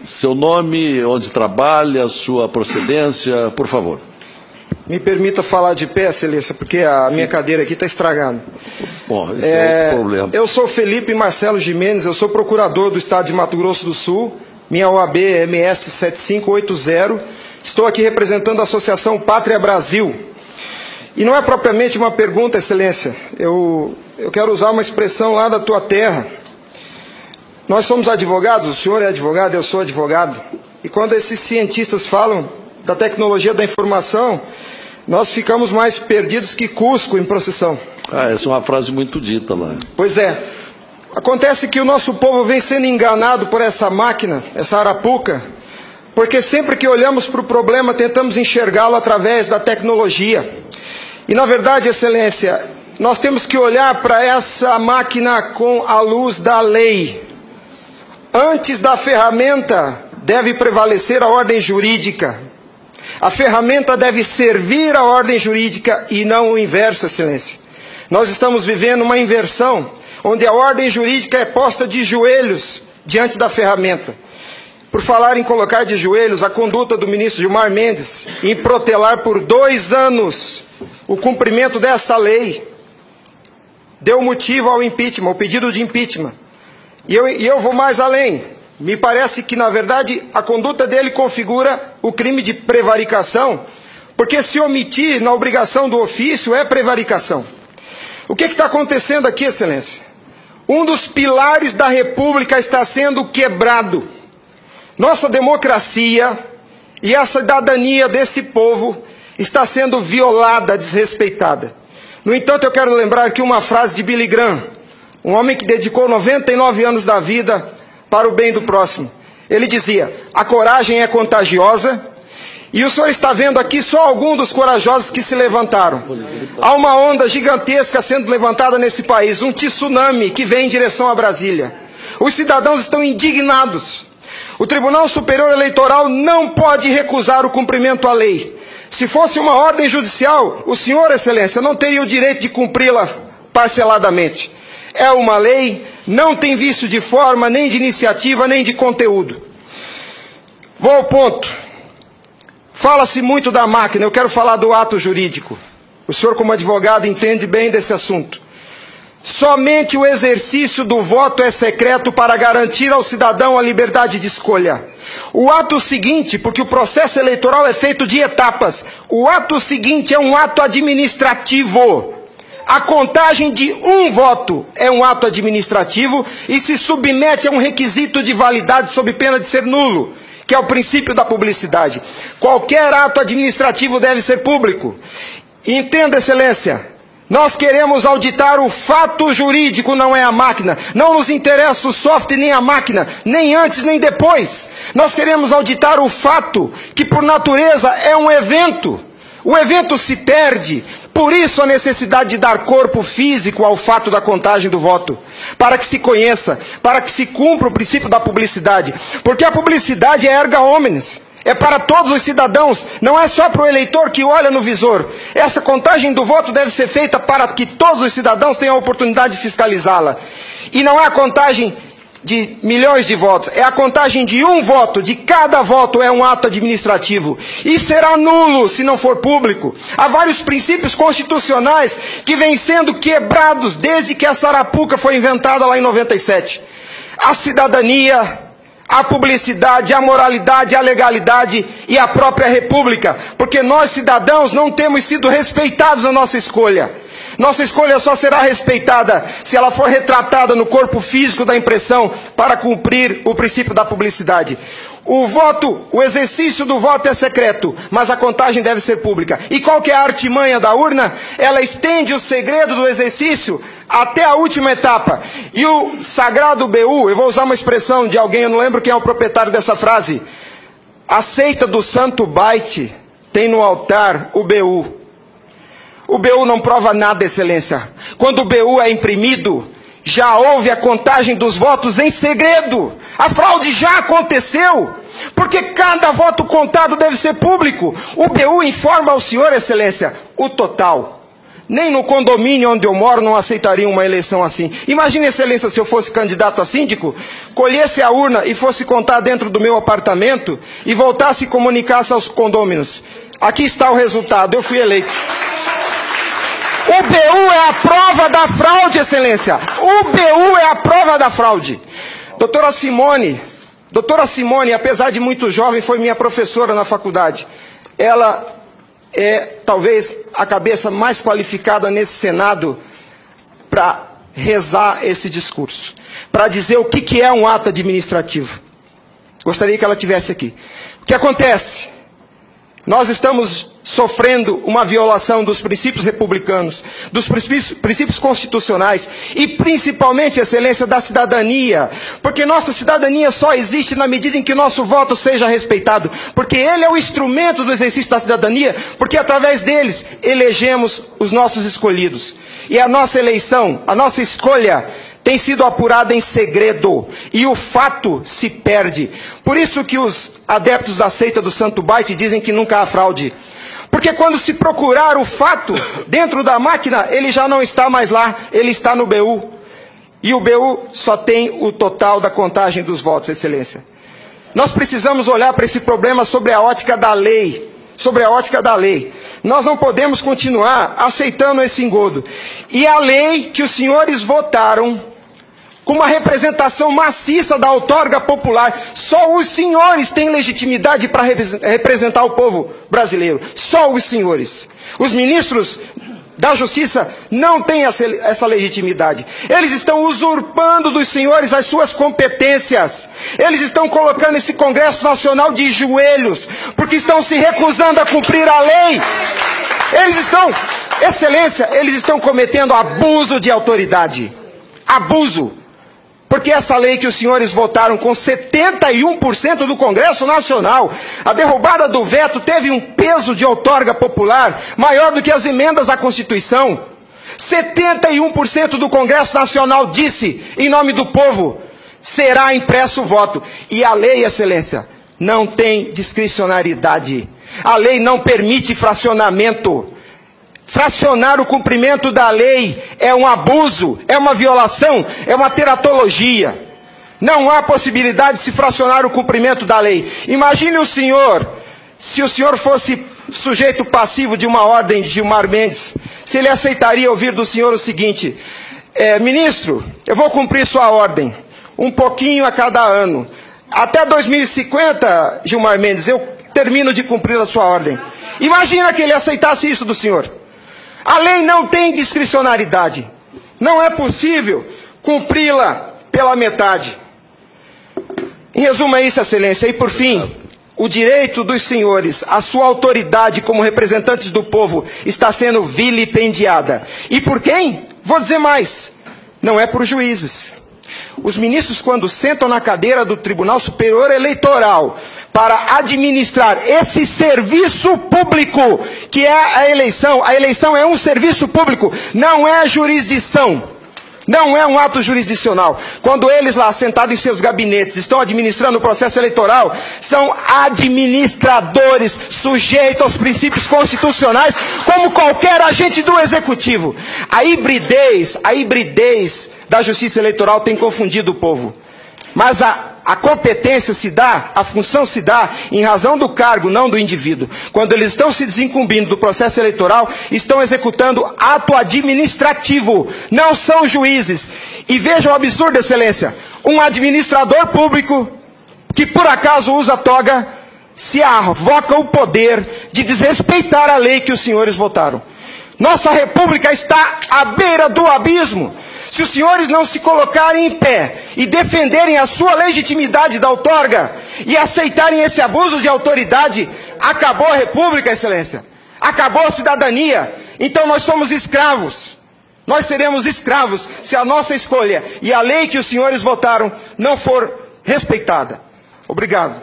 Seu nome, onde trabalha, sua procedência, por favor. Me permita falar de pé, Excelência, porque a minha cadeira aqui está estragada. Bom, esse é o problema. Eu sou Felipe Marcelo Gimenez, eu sou procurador do Estado de Mato Grosso do Sul, minha OAB é MS 7580, estou aqui representando a Associação Pátria Brasil. E não é propriamente uma pergunta, Excelência, eu quero usar uma expressão lá da tua terra. Nós somos advogados, o senhor é advogado, eu sou advogado, e quando esses cientistas falam da tecnologia da informação, nós ficamos mais perdidos que Cusco em procissão. Essa é uma frase muito dita lá. Pois é. Acontece que o nosso povo vem sendo enganado por essa máquina, essa arapuca, porque sempre que olhamos para o problema, tentamos enxergá-lo através da tecnologia. E, na verdade, Excelência, nós temos que olhar para essa máquina com a luz da lei. Antes da ferramenta, deve prevalecer a ordem jurídica. A ferramenta deve servir a ordem jurídica e não o inverso, Excelência. Nós estamos vivendo uma inversão, onde a ordem jurídica é posta de joelhos diante da ferramenta. Por falar em colocar de joelhos, a conduta do ministro Gilmar Mendes em protelar por 2 anos o cumprimento dessa lei deu motivo ao impeachment, ao pedido de impeachment. E eu vou mais além. Me parece que, na verdade, a conduta dele configura o crime de prevaricação, porque se omitir na obrigação do ofício é prevaricação. O que está acontecendo aqui, Excelência? Um dos pilares da República está sendo quebrado. Nossa democracia e a cidadania desse povo está sendo violada, desrespeitada. No entanto, eu quero lembrar aqui uma frase de Billy Graham, um homem que dedicou 99 anos da vida para o bem do próximo. Ele dizia: a coragem é contagiosa, e o senhor está vendo aqui só alguns dos corajosos que se levantaram. Há uma onda gigantesca sendo levantada nesse país, um tsunami que vem em direção a Brasília. Os cidadãos estão indignados. O Tribunal Superior Eleitoral não pode recusar o cumprimento à lei. Se fosse uma ordem judicial, o senhor, Excelência, não teria o direito de cumpri-la parceladamente. É uma lei, não tem vício de forma, nem de iniciativa, nem de conteúdo. Vou ao ponto. Fala-se muito da máquina, eu quero falar do ato jurídico. O senhor, como advogado, entende bem desse assunto. Somente o exercício do voto é secreto para garantir ao cidadão a liberdade de escolha. O ato seguinte, porque o processo eleitoral é feito de etapas, o ato seguinte é um ato administrativo. A contagem de um voto é um ato administrativo e se submete a um requisito de validade sob pena de ser nulo, que é o princípio da publicidade. Qualquer ato administrativo deve ser público. Entenda, Excelência, nós queremos auditar o fato jurídico, não é a máquina. Não nos interessa o software nem a máquina, nem antes nem depois. Nós queremos auditar o fato, que por natureza é um evento. O evento se perde. Por isso a necessidade de dar corpo físico ao fato da contagem do voto, para que se conheça, para que se cumpra o princípio da publicidade, porque a publicidade é erga omnes, é para todos os cidadãos, não é só para o eleitor que olha no visor. Essa contagem do voto deve ser feita para que todos os cidadãos tenham a oportunidade de fiscalizá-la. E não é a contagem de milhões de votos, é a contagem de um voto, de cada voto é um ato administrativo, e será nulo se não for público. Há vários princípios constitucionais que vêm sendo quebrados desde que essa arapuca foi inventada lá em 97. A cidadania, a publicidade, a moralidade, a legalidade e a própria república, porque nós cidadãos não temos sido respeitados na nossa escolha. Nossa escolha só será respeitada se ela for retratada no corpo físico da impressão para cumprir o princípio da publicidade. O exercício do voto é secreto, mas a contagem deve ser pública. E qual que é a artimanha da urna? Ela estende o segredo do exercício até a última etapa. E o sagrado BU, eu vou usar uma expressão de alguém, eu não lembro quem é o proprietário dessa frase. A seita do santo baite tem no altar o BU. O BU não prova nada, Excelência. Quando o BU é imprimido, já houve a contagem dos votos em segredo. A fraude já aconteceu, porque cada voto contado deve ser público. O BU informa ao senhor, Excelência, o total. nem no condomínio onde eu moro não aceitariam uma eleição assim. Imagine, Excelência, se eu fosse candidato a síndico, colhesse a urna e fosse contar dentro do meu apartamento e voltasse e comunicasse aos condôminos. Aqui está o resultado, eu fui eleito. O BU é a prova da fraude, Excelência. O BU é a prova da fraude. Doutora Simone, apesar de muito jovem, foi minha professora na faculdade. Ela é talvez a cabeça mais qualificada nesse Senado para rezar esse discurso, para dizer o que é um ato administrativo. Gostaria que ela estivesse aqui. O que acontece? Nós estamos sofrendo uma violação dos princípios republicanos, dos princípios constitucionais e principalmente, Excelência, da cidadania, porque nossa cidadania só existe na medida em que nosso voto seja respeitado, porque ele é o instrumento do exercício da cidadania, porque através deles elegemos os nossos escolhidos. E a nossa eleição, a nossa escolha tem sido apurada em segredo, e o fato se perde. Por isso que os adeptos da seita do Santo Baite dizem que nunca há fraude. Porque quando se procurar o fato dentro da máquina, ele já não está mais lá, ele está no BU. E o BU só tem o total da contagem dos votos, Excelência. Nós precisamos olhar para esse problema sobre a ótica da lei. Sobre a ótica da lei. Nós não podemos continuar aceitando esse engodo. E a lei que os senhores votaram, com uma representação maciça da outorga popular, só os senhores têm legitimidade para representar o povo brasileiro. Só os senhores. Os ministros da Justiça não têm essa legitimidade. Eles estão usurpando dos senhores as suas competências. Eles estão colocando esse Congresso Nacional de joelhos, porque estão se recusando a cumprir a lei. Eles estão, Excelência, eles estão cometendo abuso de autoridade. Abuso. Porque essa lei que os senhores votaram com 71% do Congresso Nacional, a derrubada do veto teve um peso de outorga popular maior do que as emendas à Constituição. 71% do Congresso Nacional disse, em nome do povo, será impresso o voto. E a lei, Excelência, não tem discricionariedade. A lei não permite fracionamento. Fracionar o cumprimento da lei é um abuso, é uma violação, é uma teratologia. Não há possibilidade de se fracionar o cumprimento da lei. Imagine o senhor, se o senhor fosse sujeito passivo de uma ordem de Gilmar Mendes, se ele aceitaria ouvir do senhor o seguinte: ministro, eu vou cumprir sua ordem, um pouquinho a cada ano. Até 2050, Gilmar Mendes, eu termino de cumprir a sua ordem. Imagina que ele aceitasse isso do senhor. A lei não tem discricionariedade. Não é possível cumpri-la pela metade. Em resumo, é isso, Excelência. E por fim, o direito dos senhores, a sua autoridade como representantes do povo está sendo vilipendiada. E por quem? Vou dizer mais. Não é por juízes. Os ministros, quando sentam na cadeira do Tribunal Superior Eleitoral para administrar esse serviço público, que é a eleição é um serviço público, não é jurisdição, não é um ato jurisdicional. Quando eles lá, sentados em seus gabinetes, estão administrando o processo eleitoral, são administradores sujeitos aos princípios constitucionais, como qualquer agente do Executivo. A hibridez da Justiça Eleitoral tem confundido o povo. Mas a competência se dá, a função se dá em razão do cargo, não do indivíduo. Quando eles estão se desincumbindo do processo eleitoral, estão executando ato administrativo, não são juízes. E vejam o absurdo, Excelência, um administrador público que por acaso usa toga, se arvoca o poder de desrespeitar a lei que os senhores votaram. Nossa república está à beira do abismo. Se os senhores não se colocarem em pé e defenderem a sua legitimidade da outorga e aceitarem esse abuso de autoridade, acabou a república, Excelência. Acabou a cidadania. Então nós somos escravos. Nós seremos escravos se a nossa escolha e a lei que os senhores votaram não for respeitada. Obrigado.